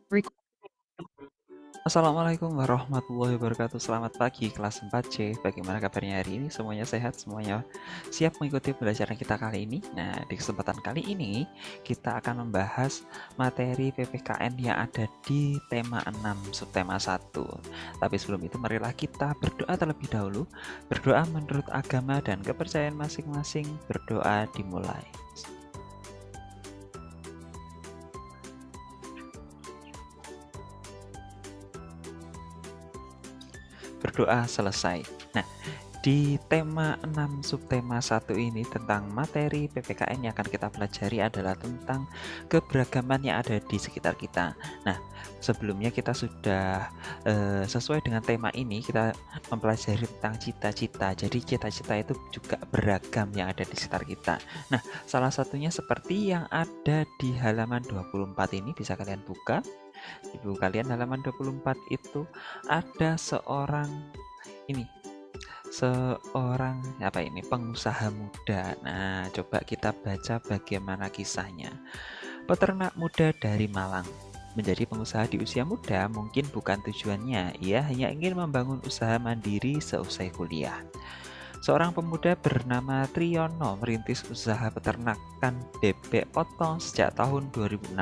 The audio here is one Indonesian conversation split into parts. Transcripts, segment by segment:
Rek- Assalamualaikum warahmatullahi wabarakatuh. Selamat pagi kelas 4C. Bagaimana kabarnya hari ini? Semuanya sehat? Semuanya siap mengikuti pembelajaran kita kali ini? Nah, di kesempatan kali ini kita akan membahas materi PPKN yang ada di tema 6 subtema 1. Tapi sebelum itu marilah kita berdoa terlebih dahulu. Berdoa menurut agama dan kepercayaan masing-masing. Berdoa dimulai. Berdoa selesai. Nah, di tema 6 subtema 1 ini tentang materi PPKN yang akan kita pelajari adalah tentang keberagaman yang ada di sekitar kita. Nah, sebelumnya kita sudah sesuai dengan tema ini kita mempelajari tentang cita-cita. Jadi cita-cita itu juga beragam yang ada di sekitar kita. Nah, salah satunya seperti yang ada di halaman 24 ini bisa kalian buka. Di buku kalian halaman 24 itu ada seorang apa ini pengusaha muda. Nah, coba kita baca bagaimana kisahnya. Peternak muda dari Malang menjadi pengusaha di usia muda mungkin bukan tujuannya. Ia hanya ingin membangun usaha mandiri seusai kuliah. Seorang pemuda bernama Triyono merintis usaha peternakan bebek potong sejak tahun 2006.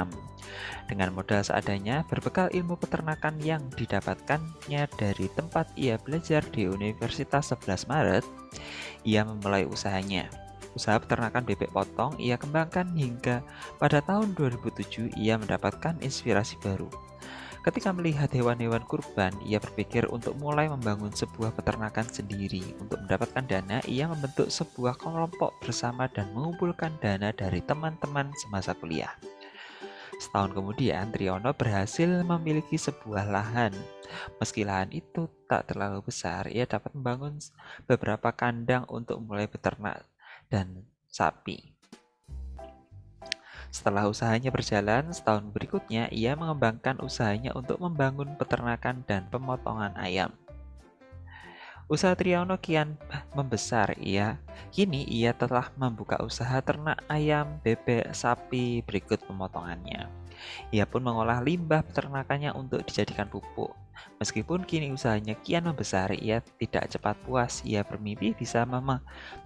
Dengan modal seadanya, berbekal ilmu peternakan yang didapatkannya dari tempat ia belajar di Universitas 11 Maret, ia memulai usahanya. Usaha peternakan bebek potong ia kembangkan hingga pada tahun 2007 ia mendapatkan inspirasi baru. Ketika melihat hewan-hewan kurban, ia berpikir untuk mulai membangun sebuah peternakan sendiri. Untuk mendapatkan dana, ia membentuk sebuah kelompok bersama dan mengumpulkan dana dari teman-teman semasa kuliah. Setahun kemudian, Triyono berhasil memiliki sebuah lahan. Meski lahan itu tak terlalu besar, ia dapat membangun beberapa kandang untuk mulai beternak dan sapi. Setelah usahanya berjalan, setahun berikutnya ia mengembangkan usahanya untuk membangun peternakan dan pemotongan ayam. Usaha Triyono kian membesar. Kini ia telah membuka usaha ternak ayam, bebek, sapi berikut pemotongannya. Ia pun mengolah limbah peternakannya untuk dijadikan pupuk. Meskipun kini usahanya kian membesar, ia tidak cepat puas. Ia bermimpi bisa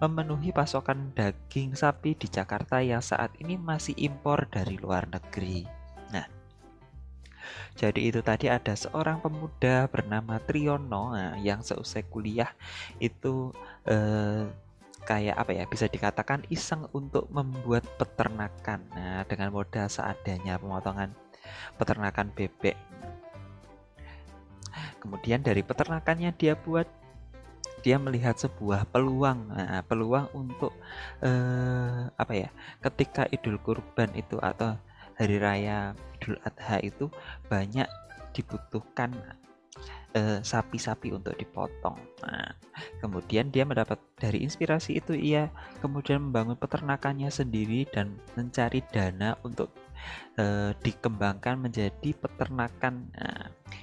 memenuhi pasokan daging sapi di Jakarta yang saat ini masih impor dari luar negeri. Nah, jadi itu tadi ada seorang pemuda bernama Triyono yang seusai kuliah itu eh, kayak apa ya, bisa dikatakan iseng untuk membuat peternakan. Nah, dengan modal seadanya pemotongan peternakan bebek. Kemudian dari peternakannya dia melihat sebuah peluang, peluang untuk apa ya? Ketika Idul Kurban itu atau hari raya Idul Adha itu banyak dibutuhkan sapi-sapi untuk dipotong. Nah, kemudian dia mendapat dari inspirasi itu ia kemudian membangun peternakannya sendiri dan mencari dana untuk dikembangkan menjadi peternakan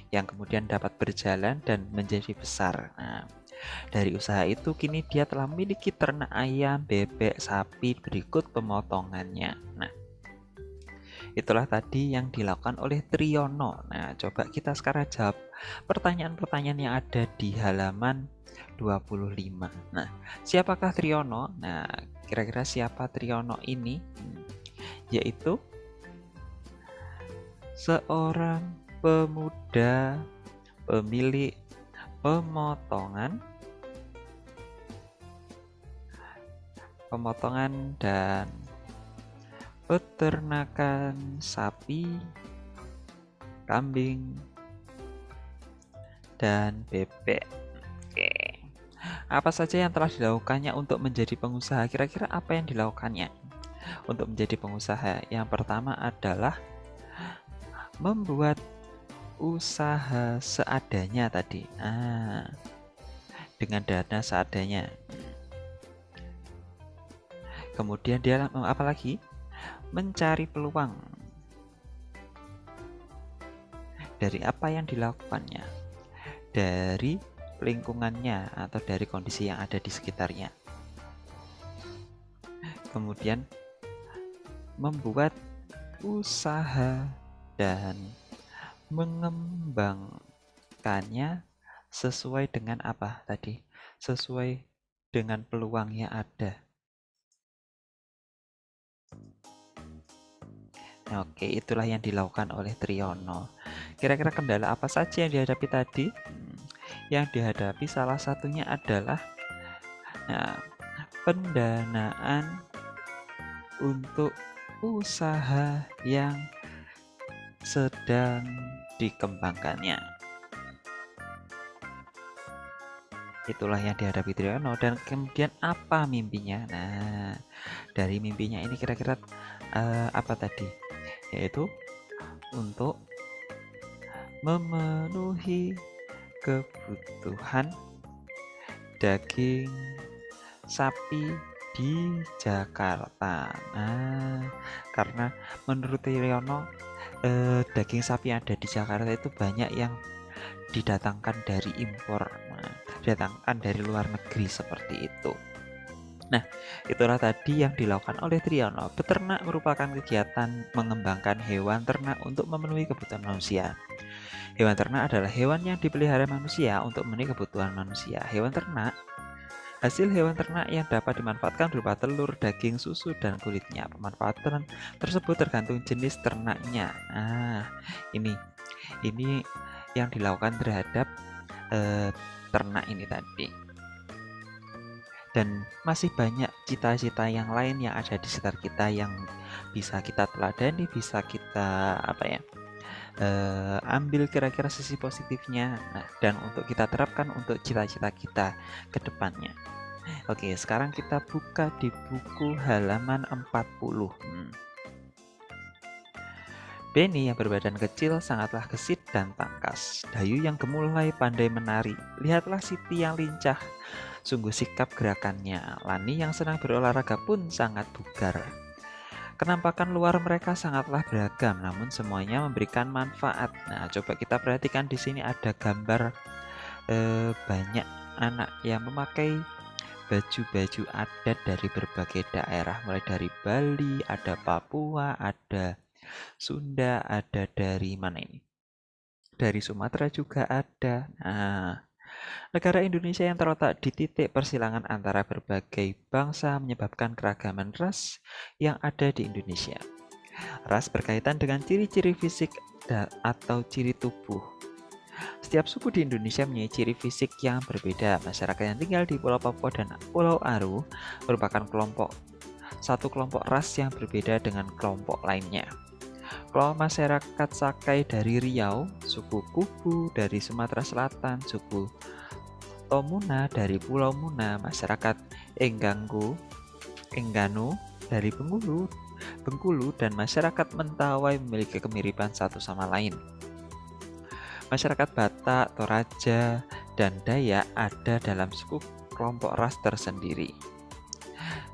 yang kemudian dapat berjalan dan menjadi besar. Nah, dari usaha itu kini dia telah memiliki ternak ayam, bebek, sapi berikut pemotongannya. Nah, itulah tadi yang dilakukan oleh Triyono. Nah, coba kita sekarang jawab pertanyaan-pertanyaan yang ada di halaman 25. Nah, siapakah Triyono? Nah, kira-kira siapa Triyono ini? Yaitu seorang pemuda pemilik pemotongan dan peternakan sapi, kambing, dan bebek. Oke. Apa saja yang telah dilakukannya untuk menjadi pengusaha? Kira-kira apa yang dilakukannya untuk menjadi pengusaha? Yang pertama adalah membuat usaha seadanya tadi. Dengan dana seadanya. Kemudian dia apa lagi? Mencari peluang dari apa yang dilakukannya, dari lingkungannya atau dari kondisi yang ada di sekitarnya. Kemudian membuat usaha dan mengembangkannya sesuai dengan apa tadi? Sesuai dengan peluang yang ada. Oke, itulah yang dilakukan oleh Triyono. Kira-kira kendala apa saja yang dihadapi tadi? Yang dihadapi salah satunya adalah pendanaan untuk usaha yang sedang dikembangkannya. Itulah yang dihadapi Triyono. Dan kemudian apa mimpinya? Nah, dari mimpinya ini kira-kira apa tadi? Yaitu untuk memenuhi kebutuhan daging sapi di Jakarta. Nah, karena menurut Triyono daging sapi yang ada di Jakarta itu banyak yang didatangkan dari impor, didatangkan dari luar negeri seperti itu. Nah, itulah tadi yang dilakukan oleh Triyono. Beternak merupakan kegiatan mengembangkan hewan ternak untuk memenuhi kebutuhan manusia. Hewan ternak adalah hewan yang dipelihara manusia untuk memenuhi kebutuhan manusia. Hasil hewan ternak yang dapat dimanfaatkan berupa telur, daging, susu, dan kulitnya. Pemanfaatan tersebut tergantung jenis ternaknya. Nah, ini yang dilakukan terhadap ternak ini tadi. Dan masih banyak cita-cita yang lain yang ada di sekitar kita yang bisa kita teladani, bisa kita ambil kira-kira sisi positifnya, dan untuk kita terapkan untuk cita-cita kita ke depannya. Oke, sekarang kita buka di buku halaman 40. Benny yang berbadan kecil sangatlah gesit dan tangkas. Dayu yang gemulai pandai menari. Lihatlah Siti yang lincah. Sungguh sikap gerakannya. Lani yang senang berolahraga pun sangat bugar. Kenampakan luar mereka sangatlah beragam, namun semuanya memberikan manfaat. Nah, coba kita perhatikan di sini ada gambar banyak anak yang memakai baju-baju adat dari berbagai daerah, mulai dari Bali, ada Papua, ada Sunda, ada dari mana ini? Dari Sumatera juga ada. Nah, negara Indonesia yang terletak di titik persilangan antara berbagai bangsa menyebabkan keragaman ras yang ada di Indonesia. Ras berkaitan dengan ciri-ciri fisik atau ciri tubuh. Setiap suku di Indonesia mempunyai ciri fisik yang berbeda. Masyarakat yang tinggal di Pulau Papua dan Pulau Aru merupakan satu kelompok ras yang berbeda dengan kelompok lainnya. Kelompok masyarakat Sakai dari Riau, suku Kubu dari Sumatera Selatan, suku Tomuna dari Pulau Muna, masyarakat Enggano dari Bengkulu, dan masyarakat Mentawai memiliki kemiripan satu sama lain. Masyarakat Batak, Toraja, dan Dayak ada dalam suku kelompok ras tersendiri.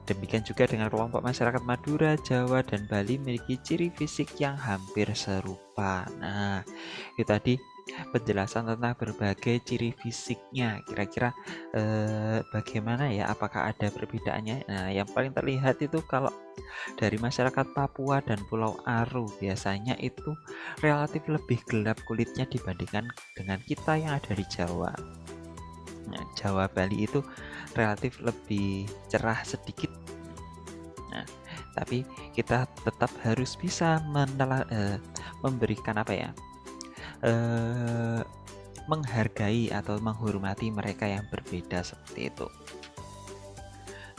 Demikian juga dengan kelompok masyarakat Madura, Jawa, dan Bali memiliki ciri fisik yang hampir serupa. Nah, itu tadi penjelasan tentang berbagai ciri fisiknya. Kira-kira bagaimana ya? Apakah ada perbedaannya? Nah, yang paling terlihat itu kalau dari masyarakat Papua dan Pulau Aru biasanya itu relatif lebih gelap kulitnya dibandingkan dengan kita yang ada di Jawa. Nah, Jawa Bali itu relatif lebih cerah sedikit. Nah, tapi kita tetap harus bisa memberikan menghargai atau menghormati mereka yang berbeda seperti itu.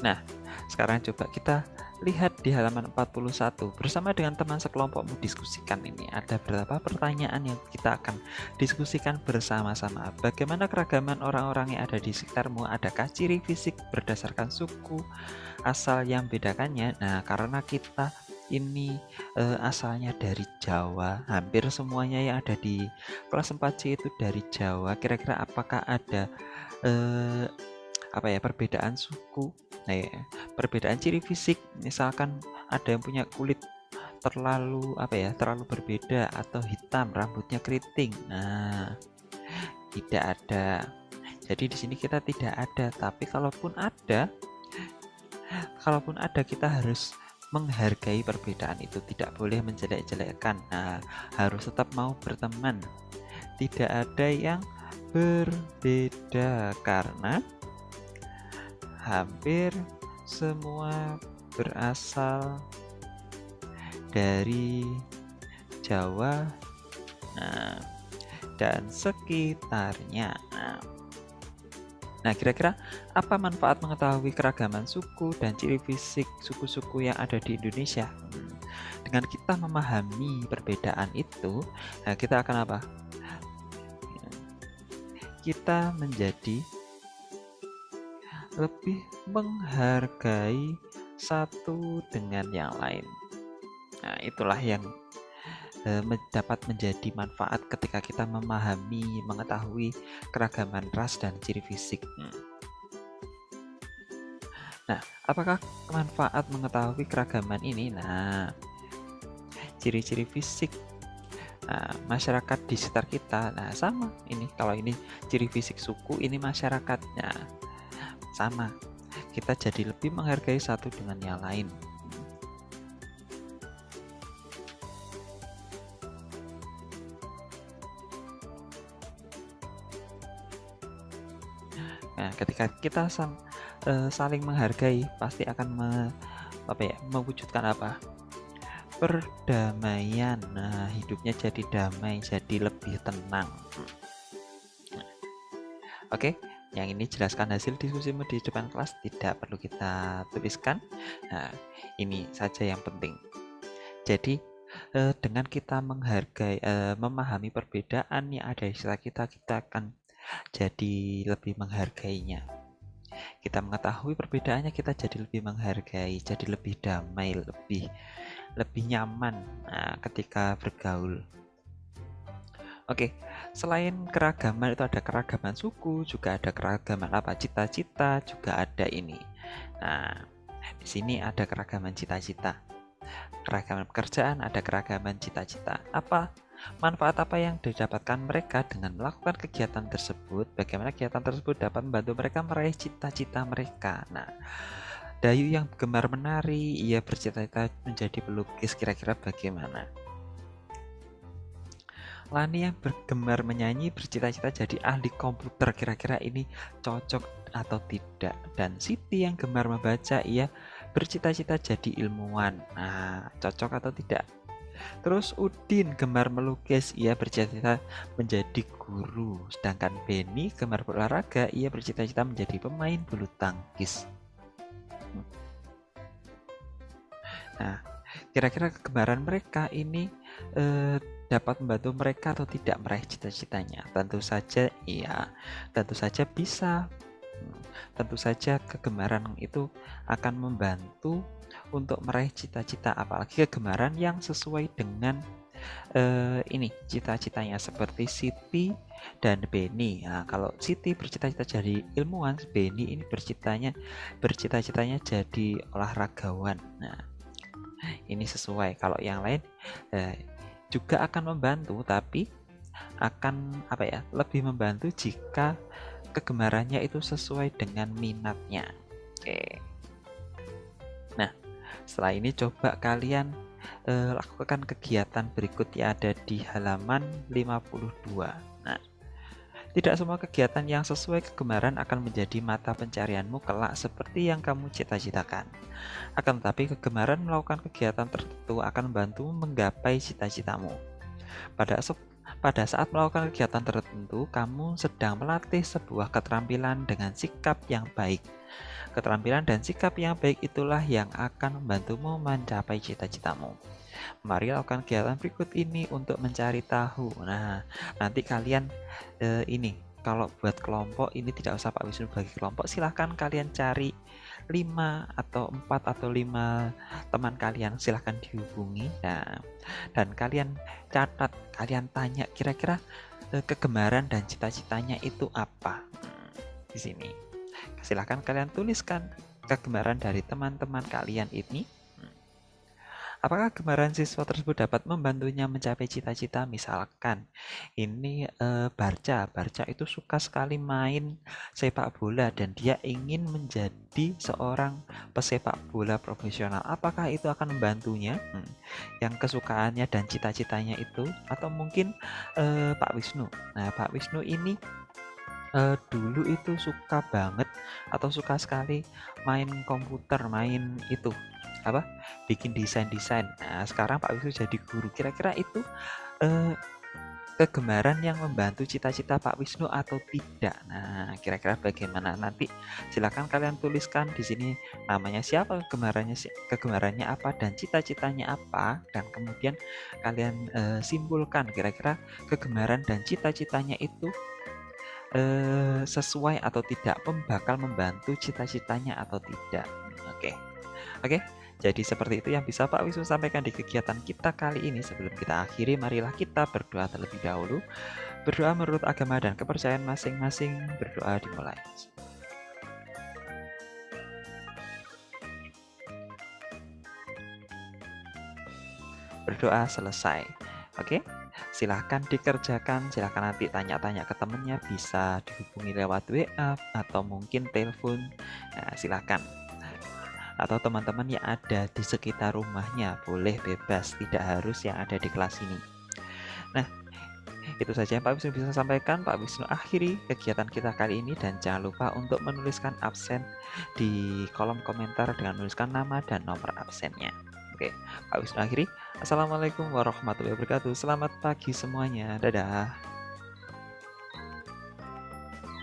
Nah, sekarang coba kita lihat di halaman 41 bersama dengan teman sekelompokmu diskusikan ini. Ada beberapa pertanyaan yang kita akan diskusikan bersama-sama. Bagaimana keragaman orang-orang yang ada di sekitarmu? Adakah ciri fisik berdasarkan suku asal yang bedakannya? Nah, karena kita ini asalnya dari Jawa, hampir semuanya yang ada di kelas 4C itu dari Jawa. Kira-kira apakah ada perbedaan suku? Nah, ya, perbedaan ciri fisik, misalkan ada yang punya kulit terlalu berbeda atau hitam, rambutnya keriting. Nah, tidak ada. Jadi di sini kita tidak ada, tapi kalaupun ada kita harus menghargai perbedaan itu, tidak boleh menjelek-jelekkan. Nah, harus tetap mau berteman. Tidak ada yang berbeda karena hampir semua berasal dari Jawa, nah, dan sekitarnya. Nah, kira-kira apa manfaat mengetahui keragaman suku dan ciri fisik suku-suku yang ada di Indonesia? Dengan kita memahami perbedaan itu, nah kita akan apa? Kita menjadi lebih menghargai satu dengan yang lain. Nah, itulah yang dapat menjadi manfaat ketika kita memahami, mengetahui keragaman ras dan ciri fisik. Nah, apakah manfaat mengetahui keragaman ini? Nah, ciri-ciri fisik masyarakat di sekitar kita. Nah, sama ini. Kalau ini ciri fisik suku, ini masyarakatnya. Sama. Kita jadi lebih menghargai satu dengan yang lain. Nah, ketika kita saling menghargai, pasti akan mewujudkan apa? Perdamaian. Nah, hidupnya jadi damai, jadi lebih tenang. Oke, yang ini jelaskan hasil diskusimu di depan kelas, tidak perlu kita tuliskan. Nah, ini saja yang penting. Jadi, dengan kita menghargai, memahami perbedaan yang ada di sekitar kita akan jadi lebih menghargainya. Kita mengetahui perbedaannya, kita jadi lebih menghargai, jadi lebih damai, lebih nyaman ketika bergaul. Oke, selain keragaman itu ada keragaman suku, juga ada keragaman cita-cita, juga ada ini. Nah, di sini ada keragaman cita-cita. Keragaman pekerjaan, ada keragaman cita-cita. Manfaat apa yang didapatkan mereka dengan melakukan kegiatan tersebut? Bagaimana kegiatan tersebut dapat membantu mereka meraih cita-cita mereka? Nah, Dayu yang gemar menari, ia bercita-cita menjadi pelukis, kira-kira bagaimana? Lani yang bergemar menyanyi bercita-cita jadi ahli komputer, kira-kira ini cocok atau tidak? Dan Siti yang gemar membaca, ia bercita-cita jadi ilmuwan. Nah, cocok atau tidak? Terus Udin gemar melukis, ia bercita-cita menjadi guru. Sedangkan Benny gemar berolahraga, ia bercita-cita menjadi pemain bulu tangkis. Nah, kira-kira kegemaran mereka ini dapat membantu mereka atau tidak meraih cita-citanya? Tentu saja iya, tentu saja bisa. Tentu saja kegemaran itu akan membantu untuk meraih cita-cita, apalagi kegemaran yang sesuai dengan ini cita-citanya, seperti Siti dan Benny. Nah, kalau Siti bercita-cita jadi ilmuwan, Benny ini bercita-citanya jadi olahragawan. Nah, ini sesuai. Kalau yang lain juga akan membantu, tapi akan lebih membantu jika kegemarannya itu sesuai dengan minatnya. Oke. Nah, setelah ini coba kalian lakukan kegiatan berikut yang ada di halaman 52. Nah, tidak semua kegiatan yang sesuai kegemaran akan menjadi mata pencarianmu kelak seperti yang kamu cita-citakan. Akan tetapi kegemaran melakukan kegiatan tertentu akan membantumu menggapai cita-citamu. Pada saat melakukan kegiatan tertentu, kamu sedang melatih sebuah keterampilan dengan sikap yang baik. Keterampilan dan sikap yang baik itulah yang akan membantumu mencapai cita-citamu. Mari lakukan kegiatan berikut ini untuk mencari tahu. Nah, nanti kalian kalau buat kelompok ini tidak usah Pak Wisnu bagi kelompok, silahkan kalian cari 5 atau 4 atau 5 teman kalian, silahkan dihubungi. Nah, dan kalian catat, kalian tanya kira-kira kegemaran dan cita-citanya itu apa. Di sini silahkan kalian tuliskan kegemaran dari teman-teman kalian ini Apakah kemarahan siswa tersebut dapat membantunya mencapai cita-cita? Misalkan ini Barca itu suka sekali main sepak bola dan dia ingin menjadi seorang pesepak bola profesional. Apakah itu akan membantunya? Yang kesukaannya dan cita-citanya itu, atau mungkin Pak Wisnu. Nah, Pak Wisnu ini dulu itu suka banget atau suka sekali main komputer, main itu apa? Bikin desain-desain. Nah, sekarang Pak Wisnu jadi guru. Kira-kira itu eh, kegemaran yang membantu cita-cita Pak Wisnu atau tidak? Nah, kira-kira bagaimana? Nanti silakan kalian tuliskan di sini namanya siapa, kegemarannya apa, dan cita-citanya apa, dan kemudian kalian simpulkan kira-kira kegemaran dan cita-citanya itu sesuai atau tidak, bakal membantu cita-citanya atau tidak. Oke. Oke, jadi seperti itu yang bisa Pak Wisnu sampaikan di kegiatan kita kali ini. Sebelum kita akhiri, marilah kita berdoa terlebih dahulu. Berdoa menurut agama dan kepercayaan masing-masing. Berdoa dimulai. Berdoa selesai. Oke, silahkan dikerjakan. Silahkan nanti tanya-tanya ke temennya, bisa dihubungi lewat WA atau mungkin telepon. Nah, silahkan. Atau teman-teman yang ada di sekitar rumahnya, boleh bebas, tidak harus yang ada di kelas ini. Nah, itu saja yang Pak Wisnu bisa sampaikan. Pak Wisnu akhiri kegiatan kita kali ini, dan jangan lupa untuk menuliskan absen di kolom komentar dengan menuliskan nama dan nomor absennya. Oke, Pak Wisnu akhiri. Assalamualaikum warahmatullahi wabarakatuh. Selamat pagi semuanya. Dadah.